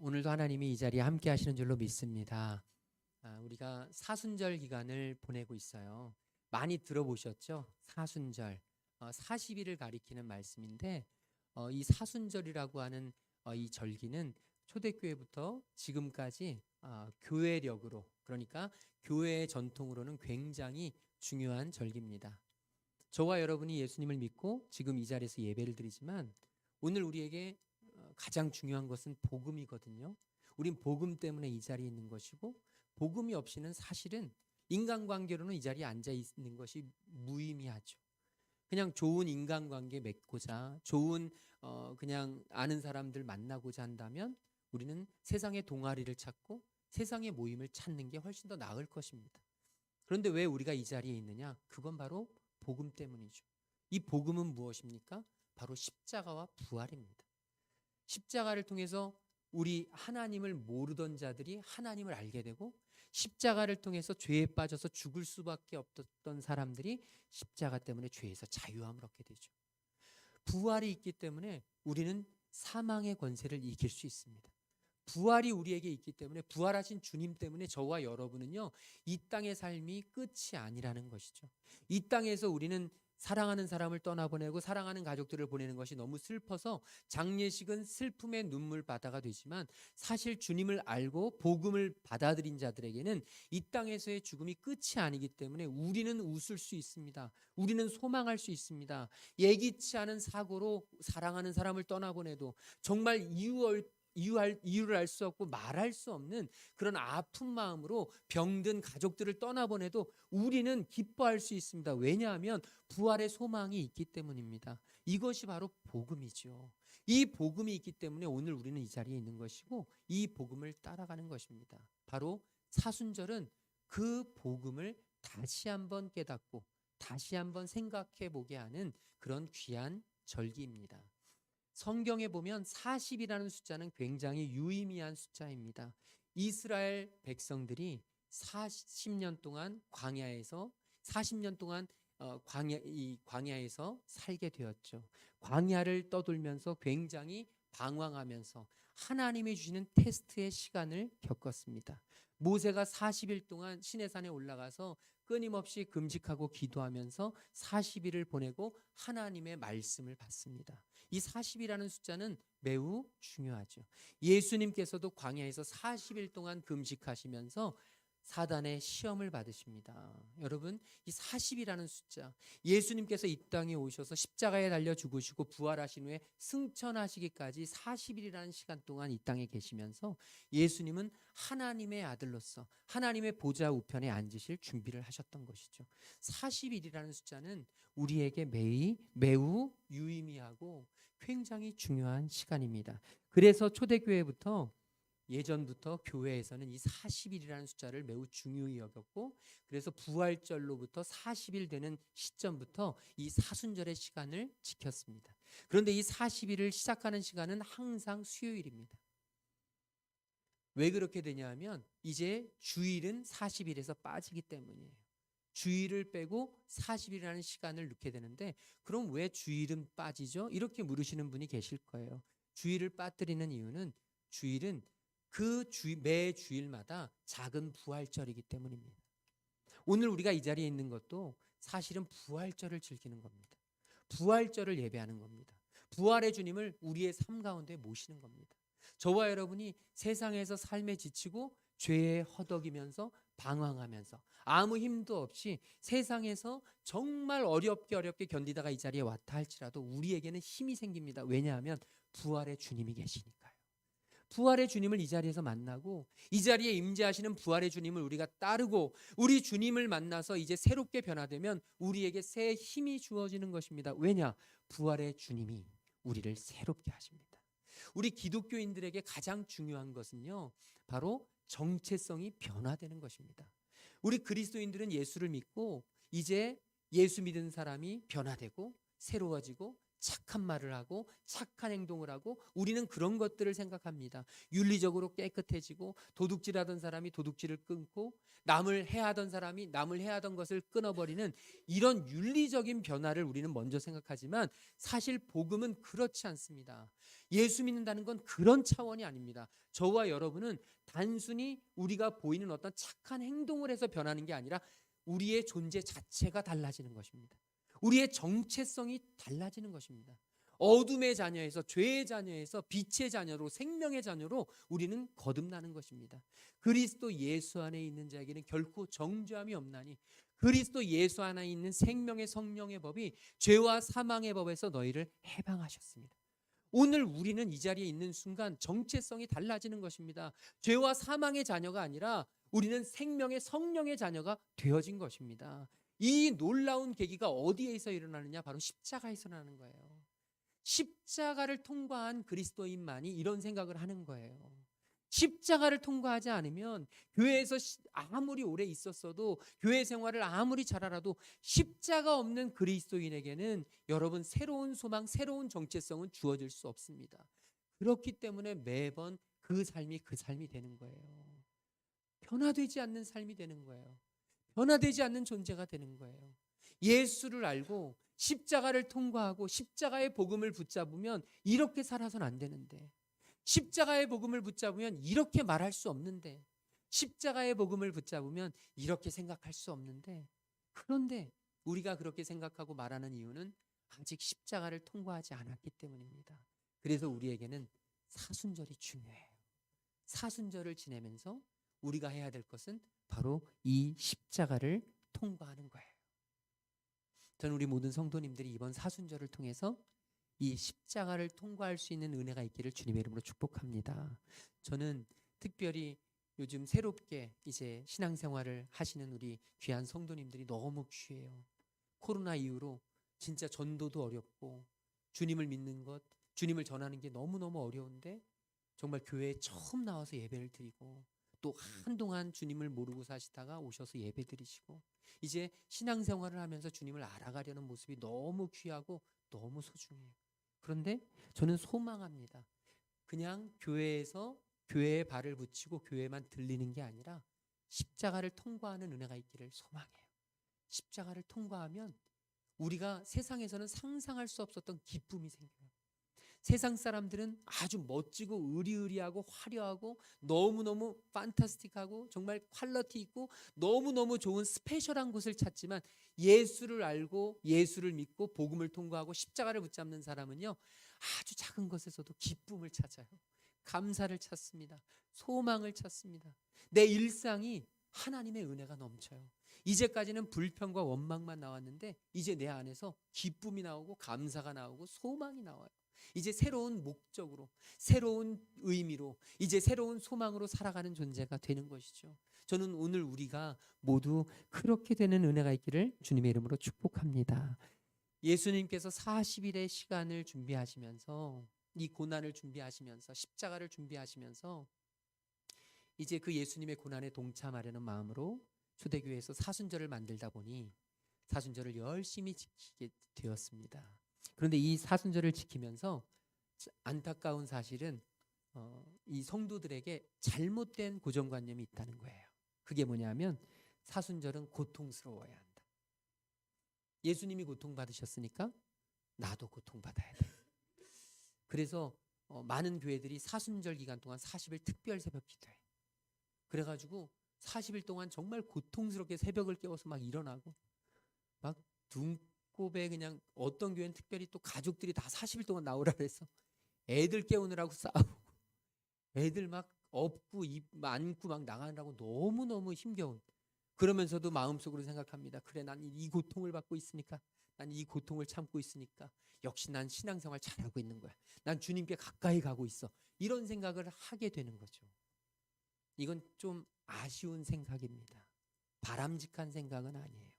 오늘도 하나님이 이 자리에 함께 하시는 줄로 믿습니다. 우리가 사순절 기간을 보내고 있어요. 많이 들어보셨죠? 사순절. 40일을 가리키는 말씀인데 이 사순절이라고 하는 이 절기는 초대교회부터 지금까지 교회력으로, 그러니까 교회의 전통으로는 굉장히 중요한 절기입니다. 저와 여러분이 예수님을 믿고 지금 이 자리에서 예배를 드리지만 오늘 우리에게 가장 중요한 것은 복음이거든요. 우린 복음 때문에 이 자리에 있는 것이고, 복음이 없이는 사실은 인간관계로는 이 자리에 앉아 있는 것이 무의미하죠. 그냥 좋은 인간관계 맺고자, 좋은 그냥 아는 사람들 만나고자 한다면 우리는 세상의 동아리를 찾고 세상의 모임을 찾는 게 훨씬 더 나을 것입니다. 그런데 왜 우리가 이 자리에 있느냐? 그건 바로 복음 때문이죠. 이 복음은 무엇입니까? 바로 십자가와 부활입니다. 십자가를 통해서 우리 하나님을 모르던 자들이 하나님을 알게 되고, 십자가를 통해서 죄에 빠져서 죽을 수밖에 없었던 사람들이 십자가 때문에 죄에서 자유함을 얻게 되죠. 부활이 있기 때문에 우리는 사망의 권세를 이길 수 있습니다. 부활이 우리에게 있기 때문에, 부활하신 주님 때문에 저와 여러분은요, 이 땅의 삶이 끝이 아니라는 것이죠. 이 땅에서 우리는 사랑하는 사람을 떠나보내고 사랑하는 가족들을 보내는 것이 너무 슬퍼서 장례식은 슬픔의 눈물 바다가 되지만, 사실 주님을 알고 복음을 받아들인 자들에게는 이 땅에서의 죽음이 끝이 아니기 때문에 우리는 웃을 수 있습니다. 우리는 소망할 수 있습니다. 예기치 않은 사고로 사랑하는 사람을 떠나보내도 정말 이유를 알 수 없고 말할 수 없는 그런 아픈 마음으로 병든 가족들을 떠나보내도 우리는 기뻐할 수 있습니다. 왜냐하면 부활의 소망이 있기 때문입니다. 이것이 바로 복음이죠. 이 복음이 있기 때문에 오늘 우리는 이 자리에 있는 것이고, 이 복음을 따라가는 것입니다. 바로 사순절은 그 복음을 다시 한번 깨닫고 다시 한번 생각해 보게 하는 그런 귀한 절기입니다. 성경에 보면 40이라는 숫자는 굉장히 유의미한 숫자입니다. 이스라엘 백성들이 40년 동안 광야에서 40년 동안 광야에서 살게 되었죠. 광야를 떠돌면서 굉장히 방황하면서 하나님이 주시는 테스트의 시간을 겪었습니다. 모세가 40일 동안 시내산에 올라가서 끊임없이 금식하고 기도하면서 40일을 보내고 하나님의 말씀을 받습니다. 이 40이라는 숫자는 매우 중요하죠. 예수님께서도 광야에서 40일 동안 금식하시면서 사단의 시험을 받으십니다. 여러분, 이 40이라는 숫자, 예수님께서 이 땅에 오셔서 십자가에 달려 죽으시고 부활하신 후에 승천하시기까지 40일이라는 시간 동안 이 땅에 계시면서 예수님은 하나님의 아들로서 하나님의 보좌 우편에 앉으실 준비를 하셨던 것이죠. 40일이라는 숫자는 우리에게 매우 유의미하고 굉장히 중요한 시간입니다. 그래서 초대교회부터, 예전부터 교회에서는 이 40일이라는 숫자를 매우 중요히 여겼고, 그래서 부활절로부터 40일 되는 시점부터 이 사순절의 시간을 지켰습니다. 그런데 이 40일을 시작하는 시간은 항상 수요일입니다. 왜 그렇게 되냐면 이제 주일은 40일에서 빠지기 때문이에요. 주일을 빼고 40일이라는 시간을 넣게 되는데, 그럼 왜 주일은 빠지죠? 이렇게 물으시는 분이 계실 거예요. 주일을 빠뜨리는 이유는, 주일은 매 주일마다 작은 부활절이기 때문입니다. 오늘 우리가 이 자리에 있는 것도 사실은 부활절을 즐기는 겁니다. 부활절을 예배하는 겁니다. 부활의 주님을 우리의 삶 가운데 모시는 겁니다. 저와 여러분이 세상에서 삶에 지치고 죄에 허덕이면서 방황하면서 아무 힘도 없이 세상에서 정말 어렵게 견디다가 이 자리에 왔다 할지라도 우리에게는 힘이 생깁니다. 왜냐하면 부활의 주님이 계시니까요. 부활의 주님을 이 자리에서 만나고, 이 자리에 임재하시는 부활의 주님을 우리가 따르고, 우리 주님을 만나서 이제 새롭게 변화되면 우리에게 새 힘이 주어지는 것입니다. 왜냐? 부활의 주님이 우리를 새롭게 하십니다. 우리 기독교인들에게 가장 중요한 것은요, 바로 정체성이 변화되는 것입니다. 우리 그리스도인들은 예수를 믿고 이제 예수 믿은 사람이 변화되고 새로워지고 착한 말을 하고 착한 행동을 하고 우리는 그런 것들을 생각합니다. 윤리적으로 깨끗해지고 도둑질하던 사람이 도둑질을 끊고 남을 해하던 사람이 남을 해하던 것을 끊어버리는 이런 윤리적인 변화를 우리는 먼저 생각하지만 사실 복음은 그렇지 않습니다. 예수 믿는다는 건 그런 차원이 아닙니다. 저와 여러분은 단순히 우리가 보이는 어떤 착한 행동을 해서 변하는 게 아니라 우리의 존재 자체가 달라지는 것입니다. 우리의 정체성이 달라지는 것입니다. 어둠의 자녀에서 죄의 자녀에서 빛의 자녀로 생명의 자녀로 우리는 거듭나는 것입니다. 그리스도 예수 안에 있는 자에게는 결코 정죄함이 없나니 그리스도 예수 안에 있는 생명의 성령의 법이 죄와 사망의 법에서 너희를 해방하셨습니다. 오늘 우리는 이 자리에 있는 순간 정체성이 달라지는 것입니다. 죄와 사망의 자녀가 아니라 우리는 생명의 성령의 자녀가 되어진 것입니다. 이 놀라운 계기가 어디에서 일어나느냐? 바로 십자가에서 일어나는 거예요. 십자가를 통과한 그리스도인만이 이런 생각을 하는 거예요. 십자가를 통과하지 않으면 교회에서 아무리 오래 있었어도 교회 생활을 아무리 잘 알아도 십자가 없는 그리스도인에게는 여러분 새로운 소망, 새로운 정체성은 주어질 수 없습니다. 그렇기 때문에 매번 그 삶이 되는 거예요. 변화되지 않는 삶이 되는 거예요. 변화되지 않는 존재가 되는 거예요. 예수를 알고 십자가를 통과하고 십자가의 복음을 붙잡으면 이렇게 살아서는 안 되는데, 십자가의 복음을 붙잡으면 이렇게 말할 수 없는데, 십자가의 복음을 붙잡으면 이렇게 생각할 수 없는데, 그런데 우리가 그렇게 생각하고 말하는 이유는 아직 십자가를 통과하지 않았기 때문입니다. 그래서 우리에게는 사순절이 중요해요. 사순절을 지내면서 우리가 해야 될 것은 바로 이 십자가를 통과하는 거예요. 저는 우리 모든 성도님들이 이번 사순절을 통해서 이 십자가를 통과할 수 있는 은혜가 있기를 주님의 이름으로 축복합니다. 저는 특별히 요즘 새롭게 이제 신앙생활을 하시는 우리 귀한 성도님들이 너무 귀해요. 코로나 이후로 진짜 전도도 어렵고 주님을 믿는 것, 주님을 전하는 게 너무너무 어려운데 정말 교회에 처음 나와서 예배를 드리고 또 한동안 주님을 모르고 사시다가 오셔서 예배 드리시고 이제 신앙생활을 하면서 주님을 알아가려는 모습이 너무 귀하고 너무 소중해요. 그런데 저는 소망합니다. 그냥 교회에서 교회에 발을 붙이고 교회만 들리는 게 아니라 십자가를 통과하는 은혜가 있기를 소망해요. 십자가를 통과하면 우리가 세상에서는 상상할 수 없었던 기쁨이 생겨요. 세상 사람들은 아주 멋지고 의리의리하고 화려하고 너무너무 판타스틱하고 정말 퀄리티 있고 너무너무 좋은 스페셜한 곳을 찾지만 예수를 알고 예수를 믿고 복음을 통과하고 십자가를 붙잡는 사람은요, 아주 작은 것에서도 기쁨을 찾아요. 감사를 찾습니다. 소망을 찾습니다. 내 일상이 하나님의 은혜가 넘쳐요. 이제까지는 불평과 원망만 나왔는데 이제 내 안에서 기쁨이 나오고 감사가 나오고 소망이 나와요. 이제 새로운 목적으로, 새로운 의미로, 이제 새로운 소망으로 살아가는 존재가 되는 것이죠. 저는 오늘 우리가 모두 그렇게 되는 은혜가 있기를 주님의 이름으로 축복합니다. 예수님께서 40일의 시간을 준비하시면서 이 고난을 준비하시면서 십자가를 준비하시면서 이제 그 예수님의 고난에 동참하려는 마음으로 초대교회에서 사순절을 만들다 보니 사순절을 열심히 지키게 되었습니다. 그런데 이 사순절을 지키면서 안타까운 사실은 이 성도들에게 잘못된 고정관념이 있다는 거예요. 그게 뭐냐면 사순절은 고통스러워야 한다. 예수님이 고통받으셨으니까 나도 고통받아야 돼. 그래서 많은 교회들이 사순절 기간 동안 40일 특별 새벽 기도해. 그래가지고 40일 동안 정말 고통스럽게 새벽을 깨워서 막 일어나고 막 등골에 그냥 어떤 교회는 특별히 또 가족들이 다 40일 동안 나오라 그래서 애들 깨우느라고 싸우고 애들 막 업고 입 안고 막 나가느라고 너무너무 힘겨운, 그러면서도 마음속으로 생각합니다. 그래, 난 이 고통을 받고 있으니까, 난 이 고통을 참고 있으니까 역시 난 신앙생활 잘하고 있는 거야. 난 주님께 가까이 가고 있어. 이런 생각을 하게 되는 거죠. 이건 좀 아쉬운 생각입니다. 바람직한 생각은 아니에요.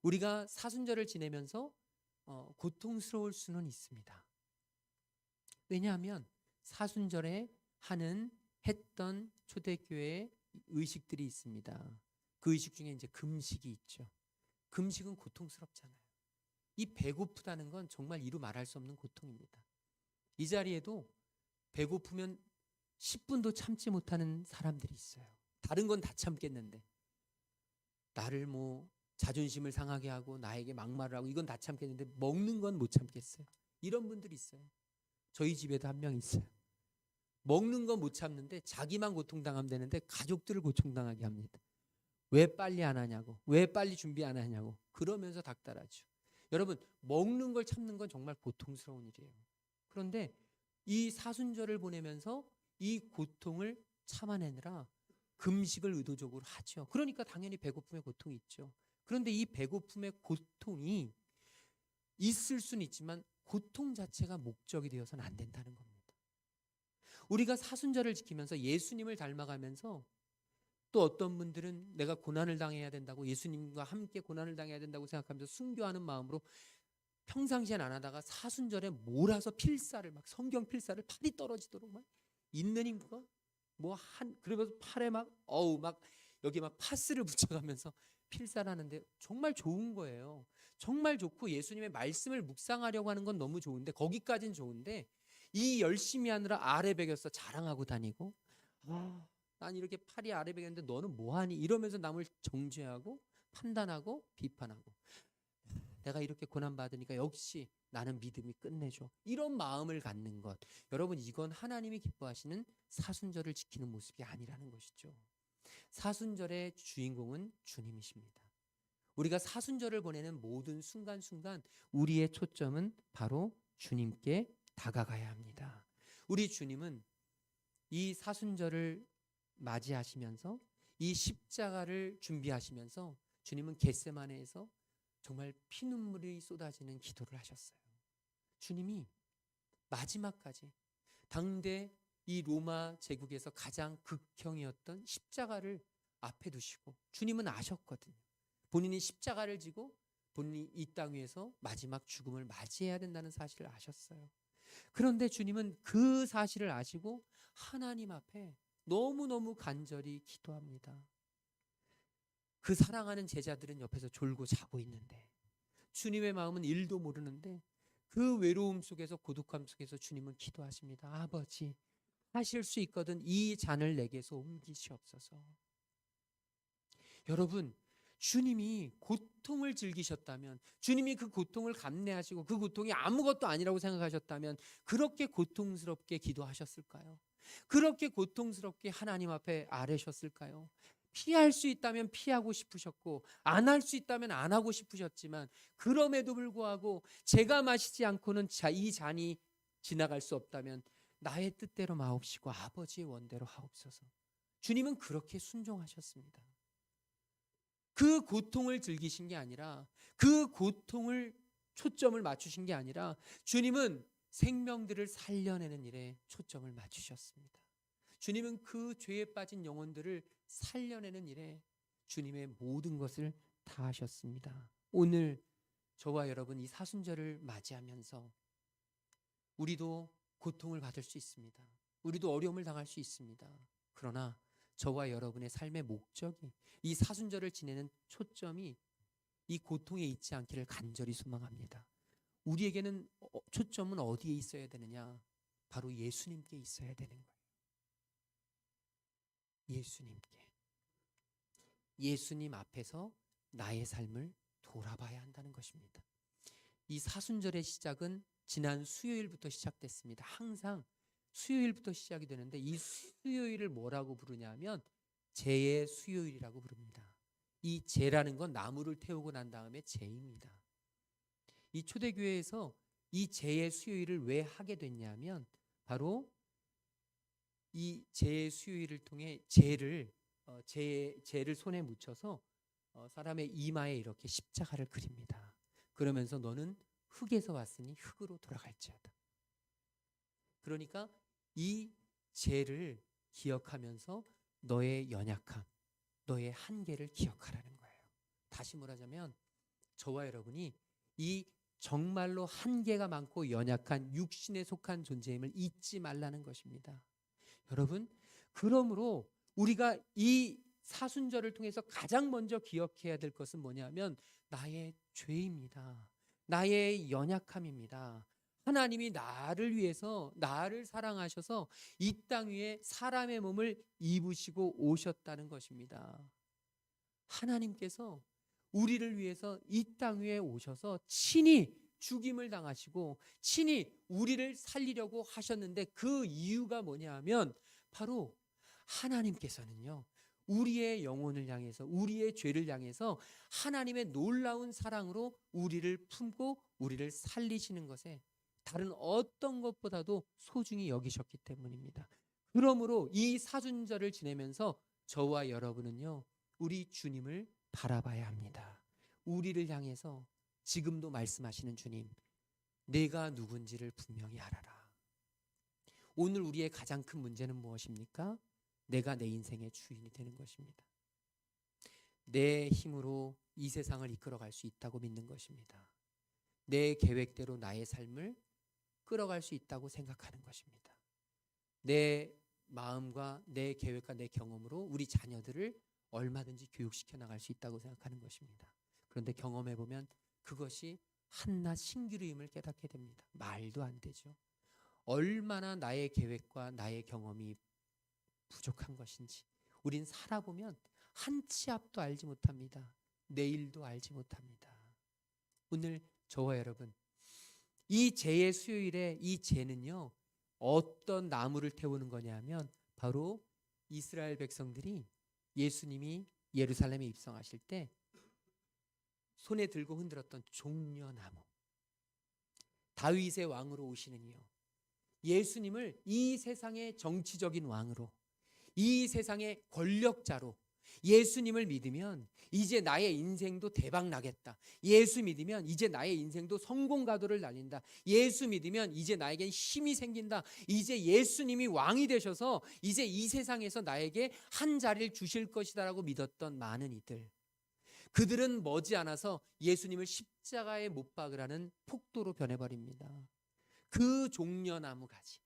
우리가 사순절을 지내면서 고통스러울 수는 있습니다. 왜냐하면 사순절에 했던 초대교회 의식들이 있습니다. 그 의식 중에 이제 금식이 있죠. 금식은 고통스럽잖아요. 이 배고프다는 건 정말 이루 말할 수 없는 고통입니다. 이 자리에도 배고프면 10분도 참지 못하는 사람들이 있어요. 다른 건 다 참겠는데 나를 자존심을 상하게 하고 나에게 막말을 하고 이건 다 참겠는데 먹는 건 못 참겠어요. 이런 분들이 있어요. 저희 집에도 한 명 있어요. 먹는 건 못 참는데 자기만 고통당하면 되는데 가족들을 고통당하게 합니다. 왜 빨리 안 하냐고, 왜 빨리 준비 안 하냐고 그러면서 닥달하죠. 여러분, 먹는 걸 참는 건 정말 고통스러운 일이에요. 그런데 이 사순절을 보내면서 이 고통을 참아내느라 금식을 의도적으로 하죠. 그러니까 당연히 배고픔의 고통이 있죠. 그런데 이 배고픔의 고통이 있을 수는 있지만 고통 자체가 목적이 되어서는 안 된다는 겁니다. 우리가 사순절을 지키면서 예수님을 닮아가면서 또 어떤 분들은 내가 고난을 당해야 된다고, 예수님과 함께 고난을 당해야 된다고 생각하면서 순교하는 마음으로 평상시엔 안 하다가 사순절에 몰아서 필사를 막 성경 필사를 팔이 떨어지도록 막 있는 힘과 그러면서 팔에 막 여기 막 파스를 붙여가면서 필사를 하는데 정말 좋은 거예요. 정말 좋고 예수님의 말씀을 묵상하려고 하는 건 너무 좋은데, 거기까지는 좋은데 이 열심히 하느라 아래 베겨서 자랑하고 다니고, 난 이렇게 팔이 아래 베겼는데 너는 뭐하니? 이러면서 남을 정죄하고 판단하고 비판하고, 내가 이렇게 고난받으니까 역시 나는 믿음이 끝내줘, 이런 마음을 갖는 것, 여러분 이건 하나님이 기뻐하시는 사순절을 지키는 모습이 아니라는 것이죠. 사순절의 주인공은 주님이십니다. 우리가 사순절을 보내는 모든 순간순간 우리의 초점은 바로 주님께 다가가야 합니다. 우리 주님은 이 사순절을 맞이하시면서 이 십자가를 준비하시면서 주님은 겟세마네에서 정말 피눈물이 쏟아지는 기도를 하셨어요. 주님이 마지막까지 당대 이 로마 제국에서 가장 극형이었던 십자가를 앞에 두시고, 주님은 아셨거든요. 본인이 십자가를 지고 본인이 이 땅 위에서 마지막 죽음을 맞이해야 된다는 사실을 아셨어요. 그런데 주님은 그 사실을 아시고 하나님 앞에 너무너무 간절히 기도합니다. 그 사랑하는 제자들은 옆에서 졸고 자고 있는데, 주님의 마음은 일도 모르는데 그 외로움 속에서, 고독함 속에서 주님은 기도하십니다. 아버지, 하실 수 있거든 이 잔을 내게서 옮기시옵소서. 여러분, 주님이 고통을 즐기셨다면, 주님이 그 고통을 감내하시고 그 고통이 아무것도 아니라고 생각하셨다면 그렇게 고통스럽게 기도하셨을까요? 그렇게 고통스럽게 하나님 앞에 아뢰셨을까요? 피할 수 있다면 피하고 싶으셨고 안 할 수 있다면 안 하고 싶으셨지만, 그럼에도 불구하고 제가 마시지 않고는 이 잔이 지나갈 수 없다면 나의 뜻대로 마옵시고 아버지의 원대로 하옵소서. 주님은 그렇게 순종하셨습니다. 그 고통을 즐기신 게 아니라, 그 고통을 초점을 맞추신 게 아니라 주님은 생명들을 살려내는 일에 초점을 맞추셨습니다. 주님은 그 죄에 빠진 영혼들을 살려내는 일에 주님의 모든 것을 다 하셨습니다. 오늘 저와 여러분 이 사순절을 맞이하면서 우리도 고통을 받을 수 있습니다. 우리도 어려움을 당할 수 있습니다. 그러나 저와 여러분의 삶의 목적이, 이 사순절을 지내는 초점이 이 고통에 있지 않기를 간절히 소망합니다. 우리에게는 초점은 어디에 있어야 되느냐? 바로 예수님께 있어야 되는 거예요. 예수님께. 예수님 앞에서 나의 삶을 돌아봐야 한다는 것입니다. 이 사순절의 시작은 지난 수요일부터 시작됐습니다. 항상 수요일부터 시작이 되는데 이 수요일을 뭐라고 부르냐면 제의 수요일이라고 부릅니다. 이 제라는 건 나무를 태우고 난 다음에 제입니다. 이 초대교회에서 이 제의 수요일을 왜 하게 됐냐면 바로 이 제의 수요일을 통해 제를 손에 묻혀서 사람의 이마에 이렇게 십자가를 그립니다. 그러면서 너는 흙에서 왔으니 흙으로 돌아갈지어다. 그러니까 이 죄를 기억하면서 너의 연약함, 너의 한계를 기억하라는 거예요. 다시 말하자면 저와 여러분이 이 정말로 한계가 많고 연약한 육신에 속한 존재임을 잊지 말라는 것입니다. 여러분, 그러므로 우리가 이 사순절을 통해서 가장 먼저 기억해야 될 것은 뭐냐면 나의 죄입니다. 나의 연약함입니다. 하나님이 나를 위해서 나를 사랑하셔서 이 땅 위에 사람의 몸을 입으시고 오셨다는 것입니다. 하나님께서 우리를 위해서 이 땅 위에 오셔서 친히 죽임을 당하시고 친히 우리를 살리려고 하셨는데 그 이유가 뭐냐 하면 바로 하나님께서는요, 우리의 영혼을 향해서 우리의 죄를 향해서 하나님의 놀라운 사랑으로 우리를 품고 우리를 살리시는 것에 다른 어떤 것보다도 소중히 여기셨기 때문입니다. 그러므로 이 사순절을 지내면서 저와 여러분은요, 우리 주님을 바라봐야 합니다. 우리를 향해서 지금도 말씀하시는 주님, 내가 누군지를 분명히 알아라. 오늘 우리의 가장 큰 문제는 무엇입니까? 내가 내 인생의 주인이 되는 것입니다. 내 힘으로 이 세상을 이끌어갈 수 있다고 믿는 것입니다. 내 계획대로 나의 삶을 끌어갈 수 있다고 생각하는 것입니다. 내 마음과 내 계획과 내 경험으로 우리 자녀들을 얼마든지 교육시켜 나갈 수 있다고 생각하는 것입니다. 그런데 경험해 보면 그것이 한낱 신기루임을 깨닫게 됩니다. 말도 안 되죠. 얼마나 나의 계획과 나의 경험이 부족한 것인지 우린 살아보면 한 치 앞도 알지 못합니다. 내일도 알지 못합니다. 오늘 저와 여러분, 이 재의 수요일에 이 재는요, 어떤 나무를 태우는 거냐면 바로 이스라엘 백성들이 예수님이 예루살렘에 입성하실 때 손에 들고 흔들었던 종려나무, 다윗의 왕으로 오시는 이요, 예수님을 이 세상의 정치적인 왕으로, 이 세상의 권력자로, 예수님을 믿으면 이제 나의 인생도 대박 나겠다. 예수 믿으면 이제 나의 인생도 성공 가도를 날린다. 예수 믿으면 이제 나에겐 힘이 생긴다. 이제 예수님이 왕이 되셔서 이제 이 세상에서 나에게 한 자리를 주실 것이다라고 믿었던 많은 이들, 그들은 머지않아서 예수님을 십자가에 못 박으라는 폭도로 변해버립니다. 그 종려나무 가지,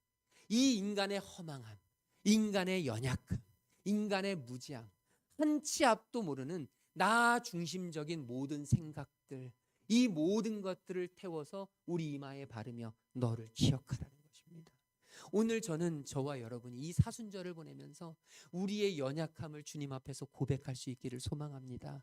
이 인간의 허망함, 인간의 연약함, 인간의 무지함, 한 치 앞도 모르는 나 중심적인 모든 생각들, 이 모든 것들을 태워서 우리 이마에 바르며 너를 기억하라는 것입니다. 오늘 저는 저와 여러분이 이 사순절을 보내면서 우리의 연약함을 주님 앞에서 고백할 수 있기를 소망합니다.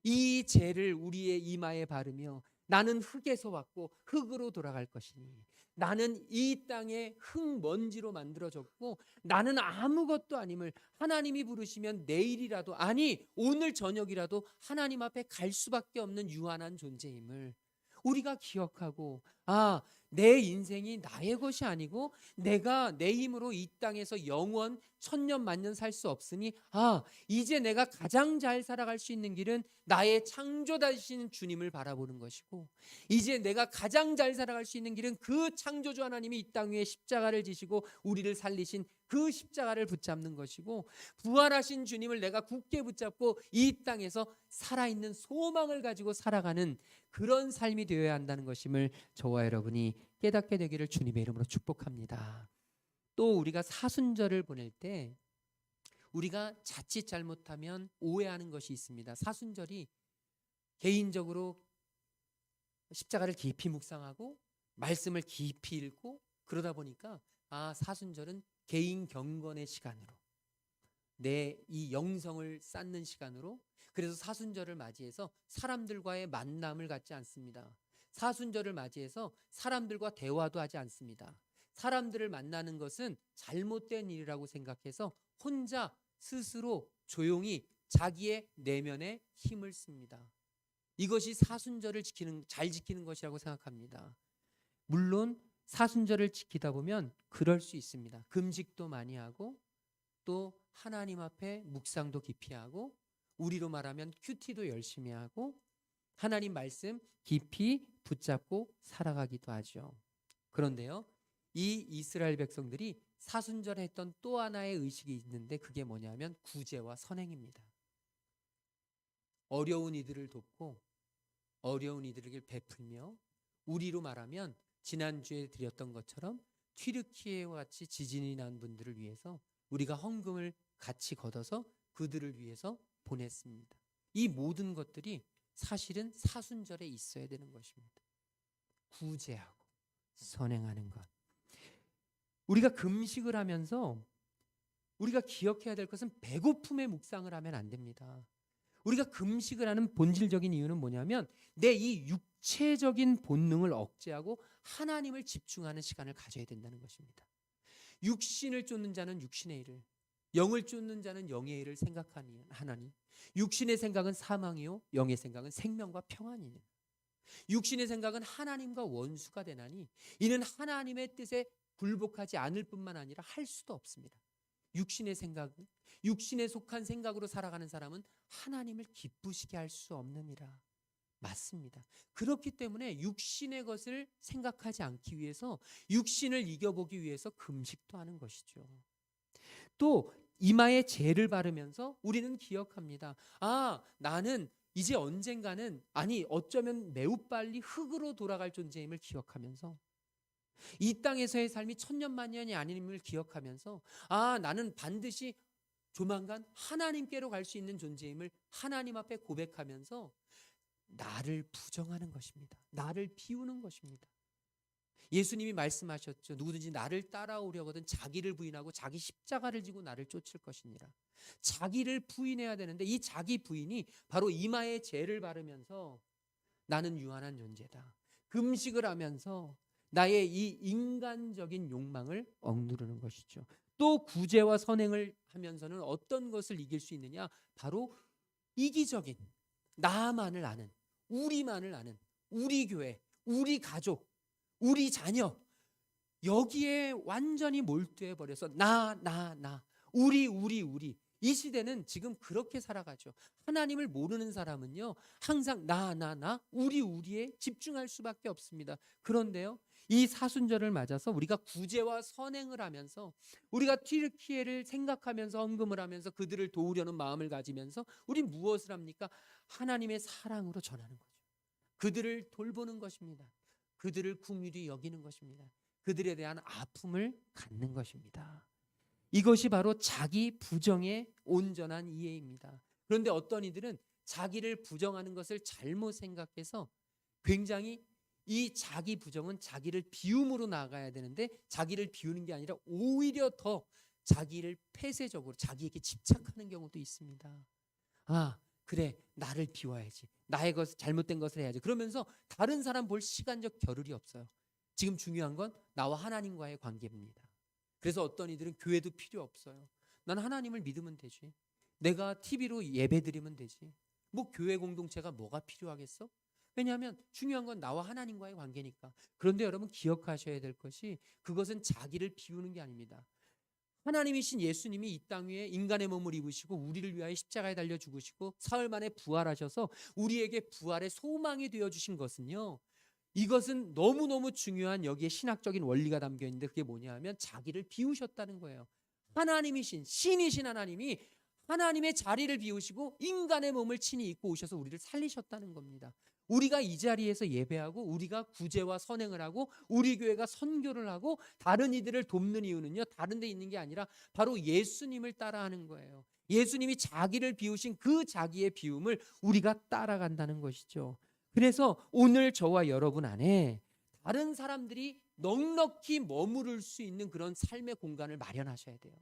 이 죄를 우리의 이마에 바르며 나는 흙에서 왔고 흙으로 돌아갈 것이니, 나는 이 땅의 흙먼지로 만들어졌고 나는 아무것도 아님을 하나님이 부르시면 내일이라도, 아니 오늘 저녁이라도 하나님 앞에 갈 수밖에 없는 유한한 존재임을 우리가 기억하고, 내 인생이 나의 것이 아니고 내가 내 힘으로 이 땅에서 영원 천년 만년 살 수 없으니 이제 내가 가장 잘 살아갈 수 있는 길은 나의 창조자이신 주님을 바라보는 것이고, 이제 내가 가장 잘 살아갈 수 있는 길은 그 창조주 하나님이 이 땅 위에 십자가를 지시고 우리를 살리신 그 십자가를 붙잡는 것이고, 부활하신 주님을 내가 굳게 붙잡고 이 땅에서 살아있는 소망을 가지고 살아가는 그런 삶이 되어야 한다는 것임을 저와 여러분이 깨닫게 되기를 주님의 이름으로 축복합니다. 또 우리가 사순절을 보낼 때 우리가 자칫 잘못하면 오해하는 것이 있습니다. 사순절이 개인적으로 십자가를 깊이 묵상하고 말씀을 깊이 읽고 그러다 보니까 사순절은 개인 경건의 시간으로, 내 이 영성을 쌓는 시간으로, 그래서 사순절을 맞이해서 사람들과의 만남을 갖지 않습니다. 사순절을 맞이해서 사람들과 대화도 하지 않습니다. 사람들을 만나는 것은 잘못된 일이라고 생각해서 혼자 스스로 조용히 자기의 내면에 힘을 씁니다. 이것이 사순절을 잘 지키는 것이라고 생각합니다. 물론 사순절을 지키다 보면 그럴 수 있습니다. 금식도 많이 하고 또 하나님 앞에 묵상도 깊이 하고, 우리로 말하면 큐티도 열심히 하고 하나님 말씀 깊이 붙잡고 살아가기도 하죠. 그런데요, 이 이스라엘 백성들이 사순절에 했던 또 하나의 의식이 있는데 그게 뭐냐면 구제와 선행입니다. 어려운 이들을 돕고 어려운 이들에게 베풀며, 우리로 말하면 지난주에 드렸던 것처럼 튀르키예와 같이 지진이 난 분들을 위해서 우리가 헌금을 같이 걷어서 그들을 위해서 보냈습니다. 이 모든 것들이 사실은 사순절에 있어야 되는 것입니다. 구제하고 선행하는 것. 우리가 금식을 하면서 우리가 기억해야 될 것은 배고픔의 묵상을 하면 안 됩니다. 우리가 금식을 하는 본질적인 이유는 뭐냐면 내 이 육체적인 본능을 억제하고 하나님을 집중하는 시간을 가져야 된다는 것입니다. 육신을 쫓는 자는 육신의 일을, 영을 쫓는 자는 영의 일을 생각하니 하나니 육신의 생각은 사망이요 영의 생각은 생명과 평안이니 육신의 생각은 하나님과 원수가 되나니 이는 하나님의 뜻에 굴복하지 않을 뿐만 아니라 할 수도 없습니다. 육신의 생각, 육신에 속한 생각으로 살아가는 사람은 하나님을 기쁘시게 할 수 없느니라. 맞습니다. 그렇기 때문에 육신의 것을 생각하지 않기 위해서 육신을 이겨보기 위해서 금식도 하는 것이죠. 또 이마에 젤을 바르면서 우리는 기억합니다. 아, 나는 이제 언젠가는, 아니 어쩌면 매우 빨리 흙으로 돌아갈 존재임을 기억하면서 이 땅에서의 삶이 천년만년이 아님을 기억하면서 아, 나는 반드시 조만간 하나님께로 갈 수 있는 존재임을 하나님 앞에 고백하면서 나를 부정하는 것입니다. 나를 비우는 것입니다. 예수님이 말씀하셨죠. 누구든지 나를 따라오려거든 자기를 부인하고 자기 십자가를 지고 나를 쫓을 것이니라. 자기를 부인해야 되는데 이 자기 부인이 바로 이마에 젤을 바르면서 나는 유한한 존재다. 금식을 하면서 나의 이 인간적인 욕망을 억누르는 것이죠. 또 구제와 선행을 하면서는 어떤 것을 이길 수 있느냐? 바로 이기적인 나만을 아는, 우리만을 아는, 우리 교회, 우리 가족, 우리 자녀, 여기에 완전히 몰두해 버려서 나, 우리. 이 시대는 지금 그렇게 살아가죠. 하나님을 모르는 사람은요, 항상 나, 우리에 집중할 수밖에 없습니다. 그런데요, 이 사순절을 맞아서 우리가 구제와 선행을 하면서 우리가 튀르키예를 생각하면서 헌금을 하면서 그들을 도우려는 마음을 가지면서 우리 무엇을 합니까? 하나님의 사랑으로 전하는 거죠. 그들을 돌보는 것입니다. 그들을 긍휼히 여기는 것입니다. 그들에 대한 아픔을 갖는 것입니다. 이것이 바로 자기 부정의 온전한 이해입니다. 그런데 어떤 이들은 자기를 부정하는 것을 잘못 생각해서 굉장히 이 자기 부정은 자기를 비움으로 나아가야 되는데 자기를 비우는 게 아니라 오히려 더 자기를 폐쇄적으로 자기에게 집착하는 경우도 있습니다. 아, 그래, 나를 비워야지. 나의 잘못된 것을 해야지. 그러면서 다른 사람 볼 시간적 겨를이 없어요. 지금 중요한 건 나와 하나님과의 관계입니다. 그래서 어떤 이들은 교회도 필요 없어요. 난 하나님을 믿으면 되지. 내가 TV로 예배 드리면 되지. 뭐 교회 공동체가 뭐가 필요하겠어? 왜냐하면 중요한 건 나와 하나님과의 관계니까. 그런데 여러분 기억하셔야 될 것이 그것은 자기를 비우는 게 아닙니다. 하나님이신 예수님이 이 땅 위에 인간의 몸을 입으시고 우리를 위하여 십자가에 달려 죽으시고 사흘 만에 부활하셔서 우리에게 부활의 소망이 되어주신 것은요, 이것은 너무너무 중요한 여기에 신학적인 원리가 담겨 있는데 그게 뭐냐 하면 자기를 비우셨다는 거예요. 하나님이신 신이신 하나님이 하나님의 자리를 비우시고 인간의 몸을 친히 입고 오셔서 우리를 살리셨다는 겁니다. 우리가 이 자리에서 예배하고 우리가 구제와 선행을 하고 우리 교회가 선교를 하고 다른 이들을 돕는 이유는요, 다른 데 있는 게 아니라 바로 예수님을 따라하는 거예요. 예수님이 자기를 비우신 그 자기의 비움을 우리가 따라간다는 것이죠. 그래서 오늘 저와 여러분 안에 다른 사람들이 넉넉히 머무를 수 있는 그런 삶의 공간을 마련하셔야 돼요.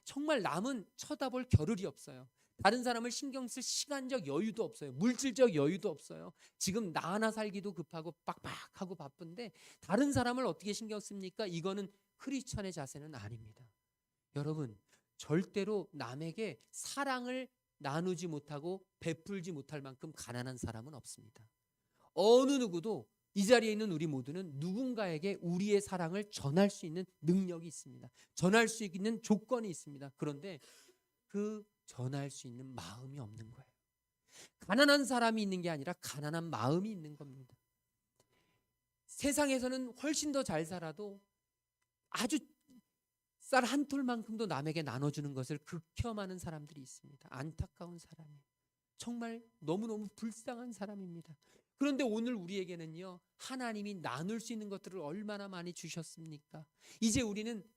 정말 남은 쳐다볼 겨를이 없어요. 다른 사람을 신경 쓸 시간적 여유도 없어요. 물질적 여유도 없어요. 지금 나 하나 살기도 급하고 빡빡하고 바쁜데 다른 사람을 어떻게 신경 씁니까? 이거는 크리스천의 자세는 아닙니다. 여러분, 절대로 남에게 사랑을 나누지 못하고 베풀지 못할 만큼 가난한 사람은 없습니다. 어느 누구도 이 자리에 있는 우리 모두는 누군가에게 우리의 사랑을 전할 수 있는 능력이 있습니다. 전할 수 있는 조건이 있습니다. 그런데 그 전할 수 있는 마음이 없는 거예요. 가난한 사람이 있는 게 아니라 가난한 마음이 있는 겁니다. 세상에서는 훨씬 더 잘 살아도 아주 쌀 한 톨만큼도 남에게 나눠주는 것을 극혐하는 사람들이 있습니다. 안타까운 사람이에요. 정말 너무너무 불쌍한 사람입니다. 그런데 오늘 우리에게는요, 하나님이 나눌 수 있는 것들을 얼마나 많이 주셨습니까? 이제 우리는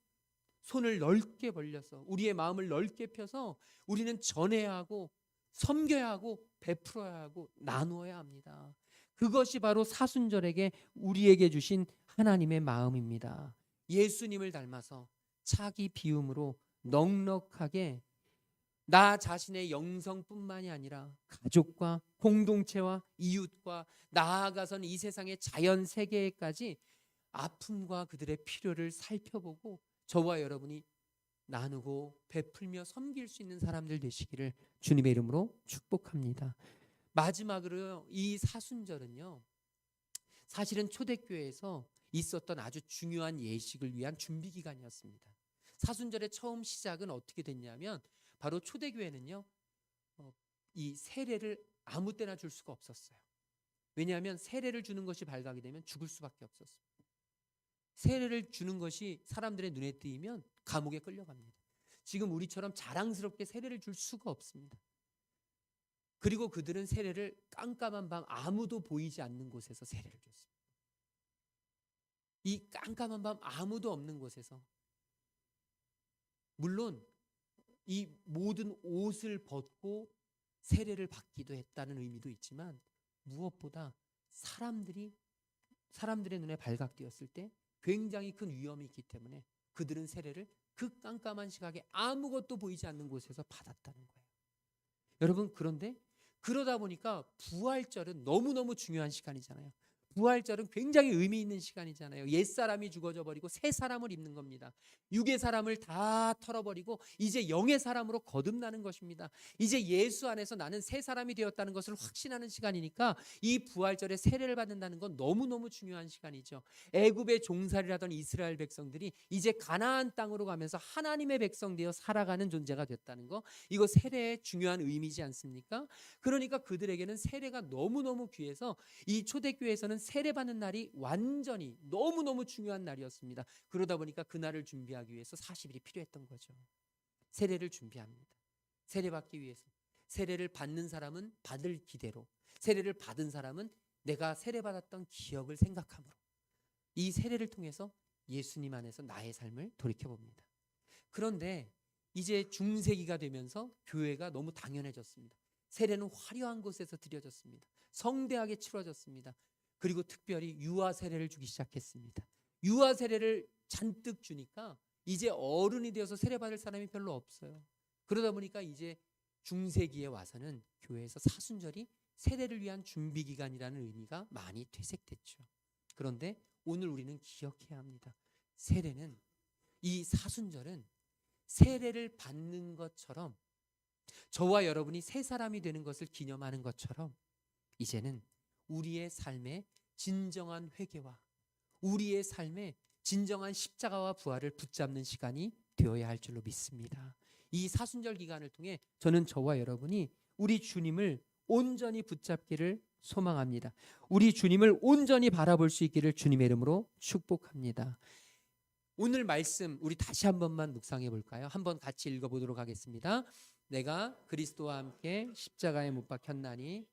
손을 넓게 벌려서 우리의 마음을 넓게 펴서 우리는 전해야 하고 섬겨야 하고 베풀어야 하고 나누어야 합니다. 그것이 바로 사순절에게 우리에게 주신 하나님의 마음입니다. 예수님을 닮아서 차기 비움으로 넉넉하게 나 자신의 영성뿐만이 아니라 가족과 공동체와 이웃과 나아가서는 이 세상의 자연 세계까지 아픔과 그들의 필요를 살펴보고 저와 여러분이 나누고 베풀며 섬길 수 있는 사람들 되시기를 주님의 이름으로 축복합니다. 마지막으로 이 사순절은요, 사실은 초대교회에서 있었던 아주 중요한 예식을 위한 준비 기간이었습니다. 사순절의 처음 시작은 어떻게 됐냐면 바로 초대교회는요, 이 세례를 아무 때나 줄 수가 없었어요. 왜냐하면 세례를 주는 것이 발각이 되면 죽을 수밖에 없었어요. 세례를 주는 것이 사람들의 눈에 띄면 감옥에 끌려갑니다. 지금 우리처럼 자랑스럽게 세례를 줄 수가 없습니다. 그리고 그들은 세례를 깜깜한 밤 아무도 보이지 않는 곳에서 세례를 줬습니다. 이 깜깜한 밤 아무도 없는 곳에서, 물론 이 모든 옷을 벗고 세례를 받기도 했다는 의미도 있지만 무엇보다 사람들의 눈에 발각되었을 때 굉장히 큰 위험이 있기 때문에 그들은 세례를 그 깜깜한 시각에 아무것도 보이지 않는 곳에서 받았다는 거예요. 여러분, 그런데 그러다 보니까 부활절은 너무너무 중요한 시간이잖아요. 부활절은 굉장히 의미 있는 시간이잖아요. 옛사람이 죽어져 버리고 새 사람을 입는 겁니다. 육의 사람을 다 털어버리고 이제 영의 사람으로 거듭나는 것입니다. 이제 예수 안에서 나는 새 사람이 되었다는 것을 확신하는 시간이니까 이 부활절에 세례를 받는다는 건 너무너무 중요한 시간이죠. 애굽의 종살이라던 이스라엘 백성들이 이제 가나안 땅으로 가면서 하나님의 백성 되어 살아가는 존재가 됐다는 거, 이거 세례의 중요한 의미지 않습니까? 그러니까 그들에게는 세례가 너무너무 귀해서 이 초대교회에서는 세례받는 날이 완전히 너무너무 중요한 날이었습니다. 그러다 보니까 그날을 준비하기 위해서 40일이 필요했던 거죠. 세례를 준비합니다. 세례받기 위해서. 세례를 받는 사람은 받을 기대로, 세례를 받은 사람은 내가 세례받았던 기억을 생각함으로 이 세례를 통해서 예수님 안에서 나의 삶을 돌이켜봅니다. 그런데 이제 중세기가 되면서 교회가 너무 당연해졌습니다. 세례는 화려한 곳에서 드려졌습니다. 성대하게 치러졌습니다. 그리고 특별히 유아 세례를 주기 시작했습니다. 유아 세례를 잔뜩 주니까 이제 어른이 되어서 세례받을 사람이 별로 없어요. 그러다 보니까 이제 중세기에 와서는 교회에서 사순절이 세례를 위한 준비 기간이라는 의미가 많이 퇴색됐죠. 그런데 오늘 우리는 기억해야 합니다. 세례는, 이 사순절은 세례를 받는 것처럼, 저와 여러분이 새 사람이 되는 것을 기념하는 것처럼 이제는 우리의 삶의 진정한 회개와 우리의 삶의 진정한 십자가와 부활을 붙잡는 시간이 되어야 할 줄로 믿습니다. 이 사순절 기간을 통해 저는 저와 여러분이 우리 주님을 온전히 붙잡기를 소망합니다. 우리 주님을 온전히 바라볼 수 있기를 주님의 이름으로 축복합니다. 오늘 말씀 우리 다시 한 번만 묵상해 볼까요? 한번 같이 읽어보도록 하겠습니다. 내가 그리스도와 함께 십자가에 못 박혔나니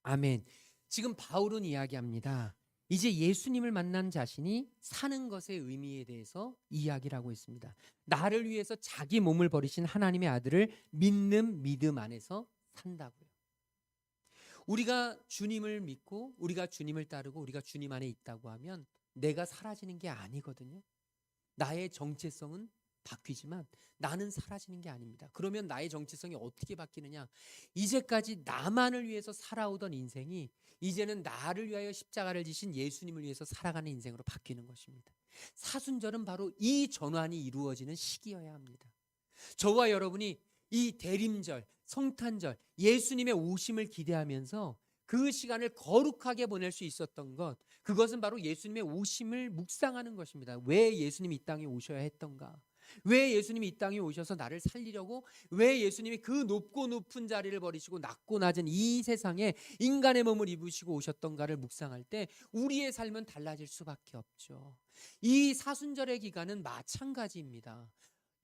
아멘. 지금 바울은 이야기합니다. 이제 예수님을 만난 자신이 사는 것의 의미에 대해서 이야기를 하고 있습니다. 나를 위해서 자기 몸을 버리신 하나님의 아들을 믿는 믿음 안에서 산다고요. 우리가 주님을 믿고 우리가 주님을 따르고 우리가 주님 안에 있다고 하면 내가 사라지는 게 아니거든요. 나의 정체성은 바뀌지만 나는 사라지는 게 아닙니다. 그러면 나의 정체성이 어떻게 바뀌느냐? 이제까지 나만을 위해서 살아오던 인생이 이제는 나를 위하여 십자가를 지신 예수님을 위해서 살아가는 인생으로 바뀌는 것입니다. 사순절은 바로 이 전환이 이루어지는 시기여야 합니다. 저와 여러분이 이 대림절, 성탄절, 예수님의 오심을 기대하면서 그 시간을 거룩하게 보낼 수 있었던 것, 그것은 바로 예수님의 오심을 묵상하는 것입니다. 왜 예수님이 이 땅에 오셔야 했던가? 왜 예수님이 이 땅에 오셔서 나를 살리려고, 왜 예수님이 그 높고 높은 자리를 버리시고 낮고 낮은 이 세상에 인간의 몸을 입으시고 오셨던가를 묵상할 때 우리의 삶은 달라질 수밖에 없죠. 이 사순절의 기간은 마찬가지입니다.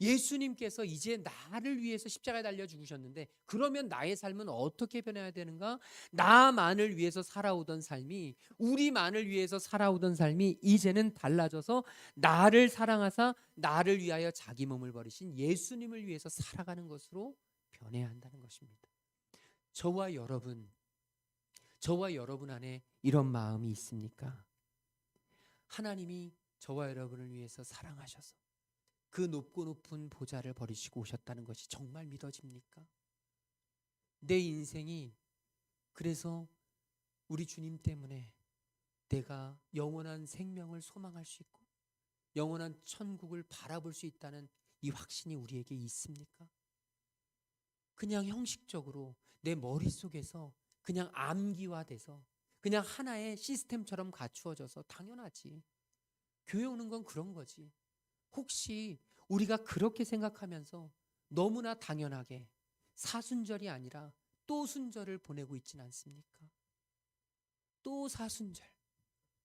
예수님께서 이제 나를 위해서 십자가에 달려 죽으셨는데 그러면 나의 삶은 어떻게 변해야 되는가? 나만을 위해서 살아오던 삶이, 우리만을 위해서 살아오던 삶이 이제는 달라져서 나를 사랑하사 나를 위하여 자기 몸을 버리신 예수님을 위해서 살아가는 것으로 변해야 한다는 것입니다. 저와 여러분 안에 이런 마음이 있습니까? 하나님이 저와 여러분을 위해서 사랑하셔서 그 높고 높은 보좌를 버리시고 오셨다는 것이 정말 믿어집니까? 내 인생이 그래서 우리 주님 때문에 내가 영원한 생명을 소망할 수 있고 영원한 천국을 바라볼 수 있다는 이 확신이 우리에게 있습니까? 그냥 형식적으로 내 머릿속에서 그냥 암기화돼서 그냥 하나의 시스템처럼 갖추어져서 당연하지. 교회 오는 건 그런 거지. 혹시 우리가 그렇게 생각하면서 너무나 당연하게 사순절이 아니라 또 순절을 보내고 있진 않습니까? 또 사순절,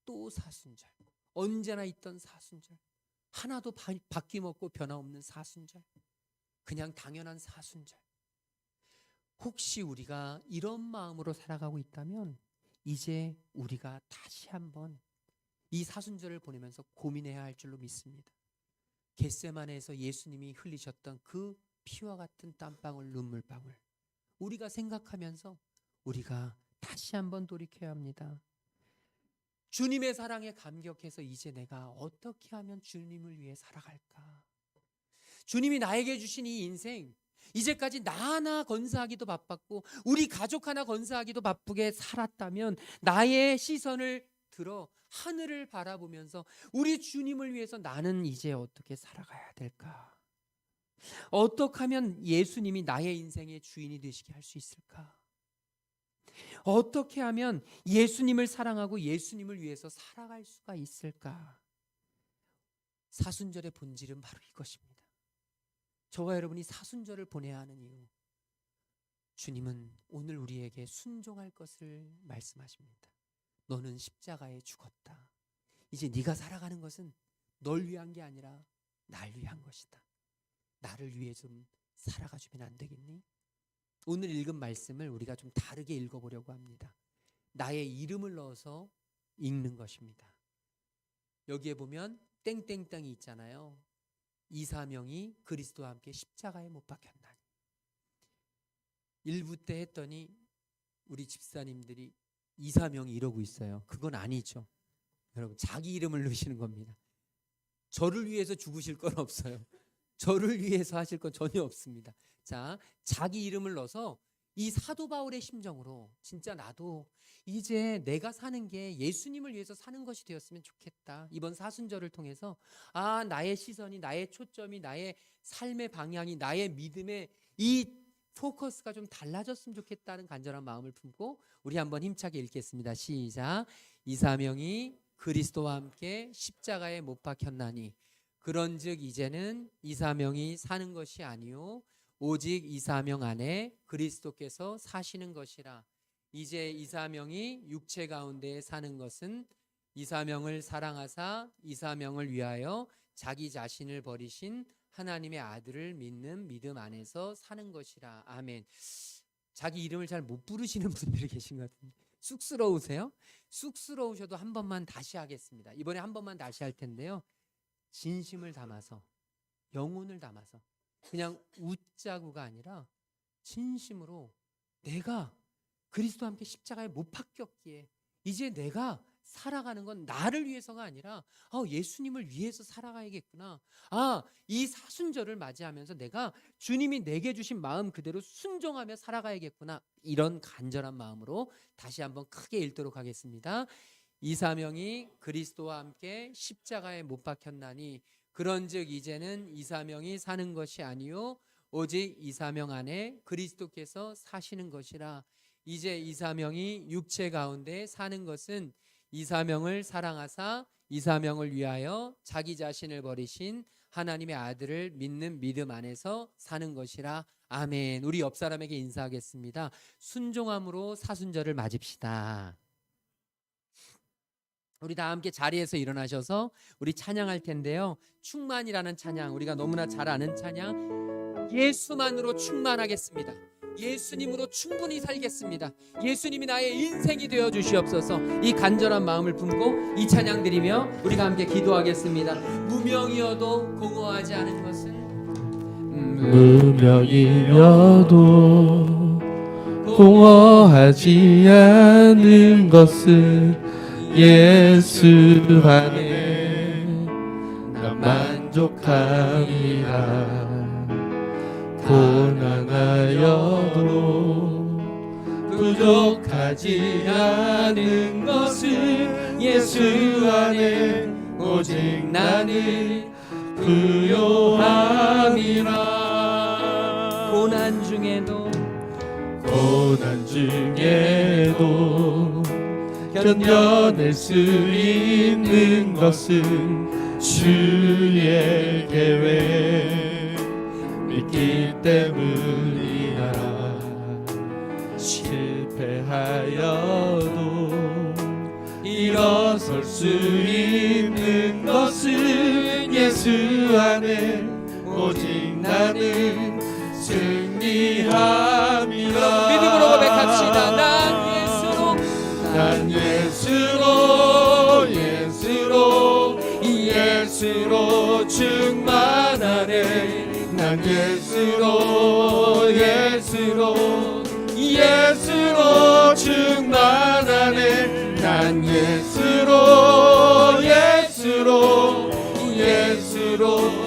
또 사순절, 언제나 있던 사순절, 하나도 바뀜없고 변화없는 사순절, 그냥 당연한 사순절. 혹시 우리가 이런 마음으로 살아가고 있다면 이제 우리가 다시 한번 이 사순절을 보내면서 고민해야 할 줄로 믿습니다. 겟세마네에서 예수님이 흘리셨던 그 피와 같은 땀방울, 눈물방울, 우리가 생각하면서 우리가 다시 한번 돌이켜야 합니다. 주님의 사랑에 감격해서 이제 내가 어떻게 하면 주님을 위해 살아갈까? 주님이 나에게 주신 이 인생, 이제까지 나 하나 건사하기도 바빴고 우리 가족 하나 건사하기도 바쁘게 살았다면 나의 시선을 들어 하늘을 바라보면서 우리 주님을 위해서 나는 이제 어떻게 살아가야 될까? 어떻게 하면 예수님이 나의 인생의 주인이 되시게 할 수 있을까? 어떻게 하면 예수님을 사랑하고 예수님을 위해서 살아갈 수가 있을까? 사순절의 본질은 바로 이것입니다. 저와 여러분이 사순절을 보내야 하는 이유, 주님은 오늘 우리에게 순종할 것을 말씀하십니다. 너는 십자가에 죽었다. 이제 네가 살아가는 것은 널 위한 게 아니라 날 위한 것이다. 나를 위해 좀 살아가 주면 안 되겠니? 오늘 읽은 말씀을 우리가 좀 다르게 읽어보려고 합니다. 나의 이름을 넣어서 읽는 것입니다. 여기에 보면 땡땡땡이 있잖아요. 이사명이 그리스도와 함께 십자가에 못 박혔나니. 일부 때 했더니 우리 집사님들이 이사명이 이러고 있어요. 그건 아니죠. 여러분, 자기 이름을 넣으시는 겁니다. 저를 위해서 죽으실 건 없어요. 저를 위해서 하실 건 전혀 없습니다. 자, 자기 이름을 넣어서 이 사도 바울의 심정으로 진짜 나도 이제 내가 사는 게 예수님을 위해서 사는 것이 되었으면 좋겠다. 이번 사순절을 통해서 나의 시선이, 나의 초점이, 나의 삶의 방향이, 나의 믿음의 이 포커스가 좀 달라졌으면 좋겠다는 간절한 마음을 품고 우리 한번 힘차게 읽겠습니다. 시작. 이사명이 그리스도와 함께 십자가에 못 박혔나니 그런즉 이제는 이사명이 사는 것이 아니요 오직 이사명 안에 그리스도께서 사시는 것이라. 이제 이사명이 육체 가운데 사는 것은 이사명을 사랑하사 이사명을 위하여 자기 자신을 버리신 하나님의 아들을 믿는 믿음 안에서 사는 것이라. 아멘. 자기 이름을 잘 못 부르시는 분들이 계신 것 같은데 쑥스러우세요? 쑥스러우셔도 한 번만 다시 하겠습니다. 이번에 한 번만 다시 할 텐데요. 진심을 담아서, 영혼을 담아서, 그냥 웃자고가 아니라 진심으로 내가 그리스도와 함께 십자가에 못 박혔기에 이제 내가 살아가는 건 나를 위해서가 아니라 예수님을 위해서 살아가야겠구나. 이 사순절을 맞이하면서 내가 주님이 내게 주신 마음 그대로 순종하며 살아가야겠구나. 이런 간절한 마음으로 다시 한번 크게 읽도록 하겠습니다. 이사명이 그리스도와 함께 십자가에 못 박혔나니 그런즉 이제는 이사명이 사는 것이 아니요 오직 이사명 안에 그리스도께서 사시는 것이라. 이제 이사명이 육체 가운데 사는 것은 이사명을 사랑하사 이사명을 위하여 자기 자신을 버리신 하나님의 아들을 믿는 믿음 안에서 사는 것이라. 아멘. 우리 옆 사람에게 인사하겠습니다. 순종함으로 사순절을 맞읍시다. 우리 다 함께 자리에서 일어나셔서 우리 찬양할 텐데요. 충만이라는 찬양, 우리가 너무나 잘 아는 찬양, 예수만으로 충만하겠습니다. 예수님으로 충분히 살겠습니다. 예수님이 나의 인생이 되어 주시옵소서. 이 간절한 마음을 품고 이 찬양 드리며 우리가 함께 기도하겠습니다. 무명이어도 공허하지 않은 것을, 무명이어도 공허하지 않은 것을 예수 안에 나 만족합니다. 고난하여도 부족하지 않은 것을 예수 안에 오직 나는 부요함이라. 고난 중에도 견뎌낼 수 있는 것은 주의 계획 믿기 때문이야. 실패하여도 일어설 수 있는 것은 예수 안에 오직 나는 승리함이라. 믿음으로 고백합시다. 난 예수로 충만하네. 난 예수로 충만하네. 난 예수로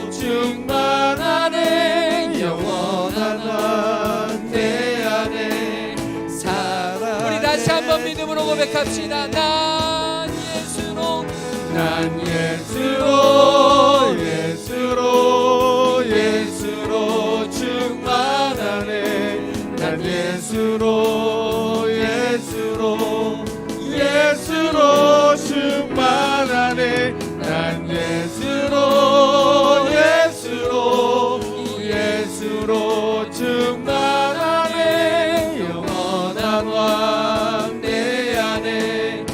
충만하네. 영원한 왕 내 안에 살아. 우리 다시 한번 믿음으로 고백합시다. 난 예수로 충만하네. 난 예수로 충만하네. 난 예수로 충만하네. 영원한 왕 내 안에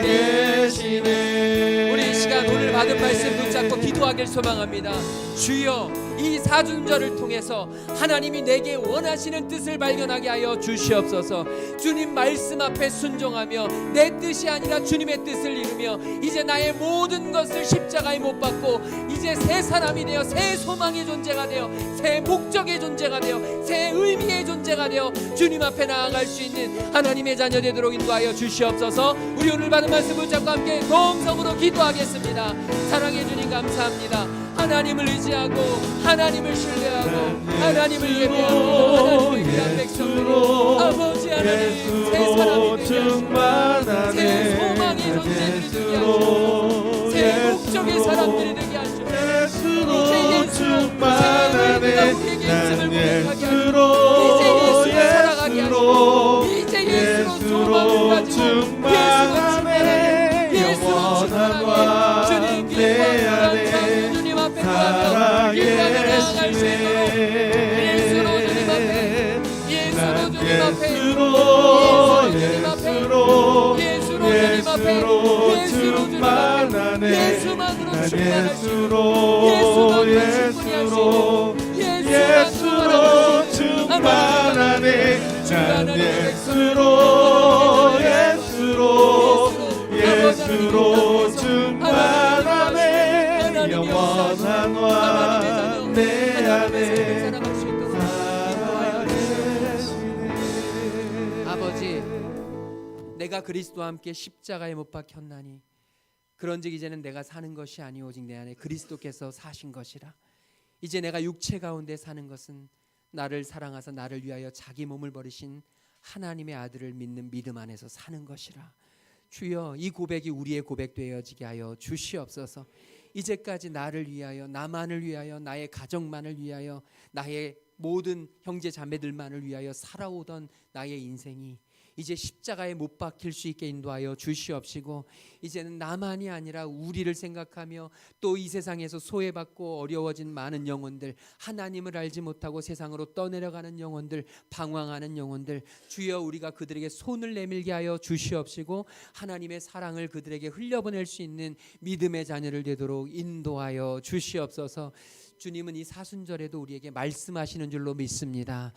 살아계시네. 우리 이 시간 오늘 받은 말씀 붙잡고 기도하길 소망합니다. 주여, 이 사순절을 통해서 하나님이 내게 원하시는 뜻을 발견하게 하여 주시옵소서. 주님 말씀 앞에 순종하며 내 뜻이 아니라 주님의 뜻을 이루며 이제 나의 모든 것을 십자가에 못 박고 이제 새 사람이 되어 새 소망의 존재가 되어 새 목적의 존재가 되어 새 의미의 존재가 되어 주님 앞에 나아갈 수 있는 하나님의 자녀 되도록 인도하여 주시옵소서. 우리 오늘 받은 말씀 붙잡고 함께 동성으로 기도하겠습니다. 사랑해 주님 감사합니다. 하나님을 의지하고 하나님을 신뢰하고 하나님을 예배하고 하나님을 위한 백성들이 아버지 하나님 새 사람이 되게 하시고 새 소망의 존재들이 되게 하시고 새 목적의 사람들이 되게 하시고 이제 예수로 우리가 우리에게 있음을 고백하게 하시고 이제 예수로 살아가게 하시고 이제 예수로 소망을 가지고 예수로 침례하는 예수로 충만하게 주님 기뻐하는 주님 앞에 구하며 기도하며 나아갈 수 있도록 예수로 주님 앞에 예수로 주님 앞에 예수로 주님 앞에 예수로 주님 앞에 예수만으로 충만하시고 예수만으로 충만하네. 난 예수로 충만하네. 영원한 왕 내 안에 살아계시네. 아버지, 내가 그리스도와 함께 십자가에 못 박혔나니 그런즉 이제는 내가 사는 것이 아니오 오직 내 안에 그리스도께서 사신 것이라. 이제 내가 육체 가운데 사는 것은 나를 사랑하사 나를 위하여 자기 몸을 버리신 하나님의 아들을 믿는 믿음 안에서 사는 것이라. 주여, 이 고백이 우리의 고백되어지게 하여 주시옵소서. 이제까지 나를 위하여 나만을 위하여 나의 가정만을 위하여 나의 모든 형제 자매들만을 위하여 살아오던 나의 인생이 이제 십자가에 못 박힐 수 있게 인도하여 주시옵시고, 이제는 나만이 아니라 우리를 생각하며 또 이 세상에서 소외받고 어려워진 많은 영혼들, 하나님을 알지 못하고 세상으로 떠내려가는 영혼들, 방황하는 영혼들, 주여 우리가 그들에게 손을 내밀게 하여 주시옵시고, 하나님의 사랑을 그들에게 흘려보낼 수 있는 믿음의 자녀를 되도록 인도하여 주시옵소서. 주님은 이 사순절에도 우리에게 말씀하시는 줄로 믿습니다.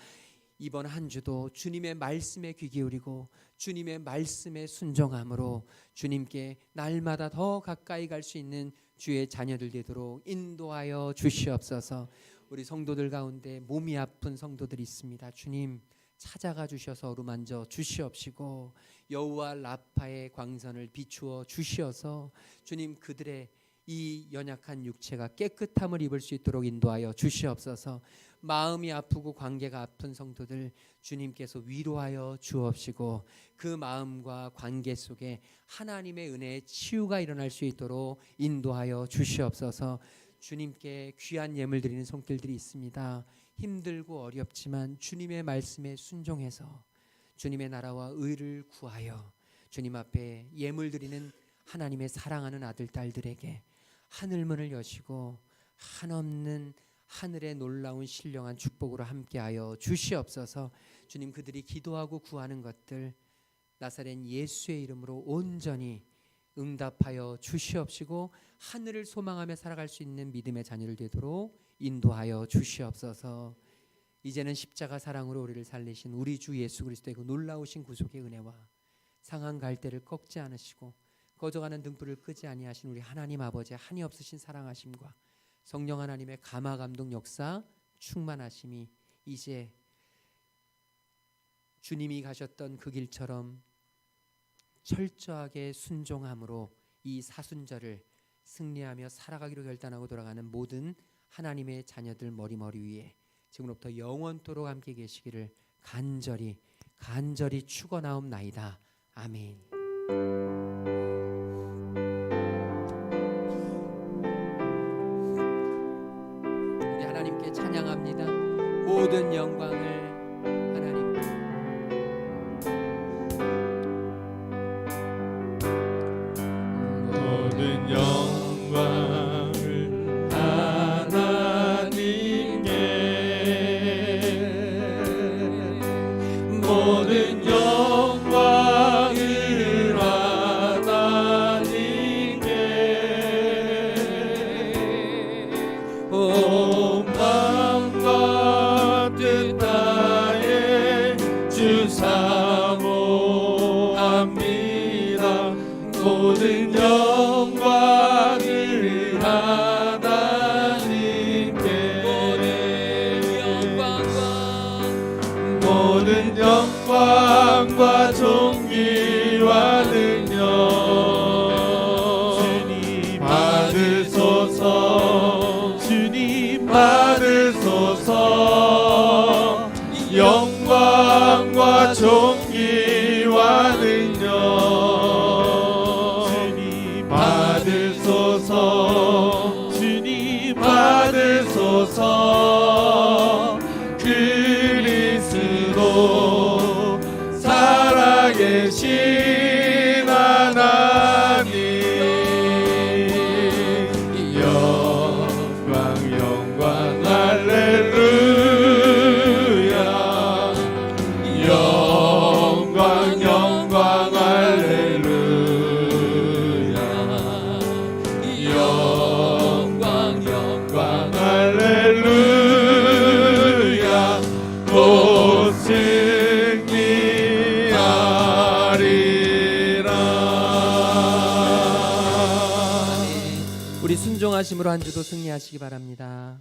이번 한 주도 주님의 말씀에 귀 기울이고 주님의 말씀에 순종함으로 주님께 날마다 더 가까이 갈 수 있는 주의 자녀들 되도록 인도하여 주시옵소서. 우리 성도들 가운데 몸이 아픈 성도들이 있습니다. 주님 찾아가 주셔서 어루만져 주시옵시고, 여호와 라파의 광선을 비추어 주시어서 주님 그들의 이 연약한 육체가 깨끗함을 입을 수 있도록 인도하여 주시옵소서. 마음이 아프고 관계가 아픈 성도들 주님께서 위로하여 주옵시고, 그 마음과 관계 속에 하나님의 은혜의 치유가 일어날 수 있도록 인도하여 주시옵소서. 주님께 귀한 예물 드리는 손길들이 있습니다. 힘들고 어렵지만 주님의 말씀에 순종해서 주님의 나라와 의를 구하여 주님 앞에 예물 드리는 하나님의 사랑하는 아들 딸들에게 하늘문을 여시고 한없는 하늘의 놀라운 신령한 축복으로 함께하여 주시옵소서. 주님 그들이 기도하고 구하는 것들 나사렛 예수의 이름으로 온전히 응답하여 주시옵시고, 하늘을 소망하며 살아갈 수 있는 믿음의 자녀를 되도록 인도하여 주시옵소서. 이제는 십자가 사랑으로 우리를 살리신 우리 주 예수 그리스도의 그 놀라우신 구속의 은혜와 상한 갈대를 꺾지 않으시고 꺼져가는 등불을 끄지 아니하신 우리 하나님 아버지의 한이 없으신 사랑하심과 성령 하나님의 감화 감동 역사 충만하심이 이제 주님이 가셨던 그 길처럼 철저하게 순종함으로 이 사순절을 승리하며 살아가기로 결단하고 돌아가는 모든 하나님의 자녀들 머리머리 위에 지금부터 영원토록 함께 계시기를 간절히 축원하옵나이다. 아멘. 우리 하나님께 찬양합니다. 모든 영광을 하나님께. 모든 영광을 하나님께, 모든 영광을 하나님께, 온 마음과 뜻 다해 주 사모합니다. 모든 영광을 하나님께, 모든 영광과 존귀와 능력 주님 받으소서. 주님 받으소서. 영광과 존귀와 능력 주님 받으소서. 주님 받으소서. 그리스도 살아계신 하나님, 영광 할렐루야, 영광 할렐루야, 영광 할렐루야. 곧 승리하리라. 우리 순종하심으로 한 주도 승리하시기 바랍니다.